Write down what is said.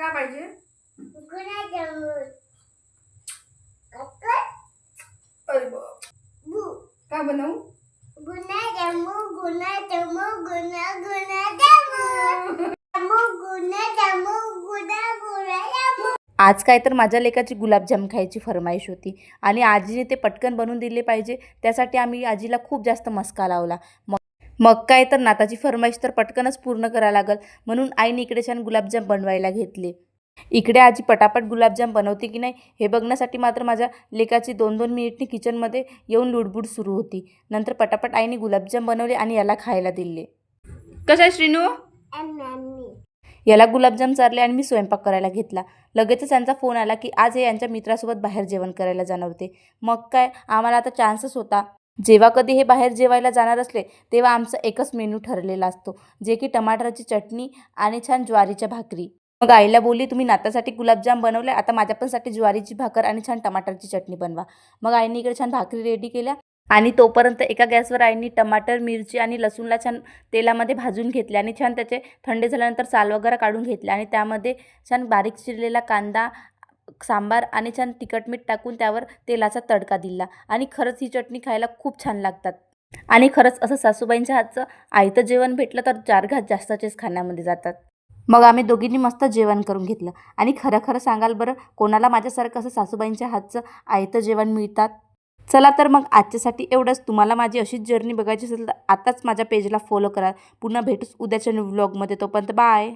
का पाहिजे? अरे बाप. का बनवू? आज काय तर माझ्या लेकाची गुलाबजाम खायची फरमाईश होती आणि आजीने ते पटकन बनवून दिले पाहिजे, त्यासाठी आम्ही आजीला खूप जास्त मस्का लावला. मग काय तर नाताची फरमाईश तर पटकनच पूर्ण करायला लागल, म्हणून आईने इकडे छान गुलाबजाम बनवायला घेतले. इकडे आजी पटापट गुलाबजाम बनवते की नाही हे बघण्यासाठी मात्र माझ्या लेकाची 2-2 मिनिटनी किचनमध्ये येऊन लुडबुड सुरू होती. नंतर पटापट आईने गुलाबजाम बनवले आणि याला खायला दिले. कशा श्रीनू? याला गुलाबजाम चारले आणि मी स्वयंपाक करायला घेतला. लगेचच त्यांचा फोन आला की आज हे यांच्या मित्रासोबत बाहेर जेवण करायला जाणार होते. मग काय आम्हाला आता चान्सच होता. जेव्हा कधी हे बाहेर जेवायला जाणार असले तेव्हा आमचा एकच मेनू ठरलेला असतो, जे की टमाटरची चटणी आणि छान ज्वारीच्या भाकरी. मग आईला बोलली तुम्ही नातासाठी गुलाबजाम बनवले, आता माझ्या पणसाठी ज्वारीची भाकर आणि छान टमाटरची चटणी बनवा. मग आईने इकडे छान भाकरी रेडी केल्या आणि तोपर्यंत एका गॅसवर आईने टमाटर, मिरची आणि लसूणला छान तेलामध्ये भाजून घेतले आणि छान त्याचे थंडे झाल्यानंतर साल वगैरे काढून घेतले आणि त्यामध्ये छान बारीक चिरलेला कांदा, सांबार आणि छान तिखट मीठ टाकून त्यावर तेलाचा तडका दिला आणि खरंच ही चटणी खायला खूप छान लागतात. आणि खरंच असं सासूबाईंच्या हातचं आयतं जेवण भेटलं तर 4 घास जास्तचेच खाण्यामध्ये जातात. मग आम्ही दोघींनी मस्त जेवण करून घेतलं आणि खरं खरं सांगाल बरं, कोणाला माझ्यासारखं असं सासूबाईंच्या हातचं आयतं जेवण मिळतात? चला तर मग आजच्यासाठी एवढंच. तुम्हाला माझी अशीच जर्नी बघायची असेल तर आताच माझ्या पेजला फॉलो करा. पुन्हा भेटूच उद्याच्या न्यू व्लॉगमध्ये. तोपर्यंत बाय.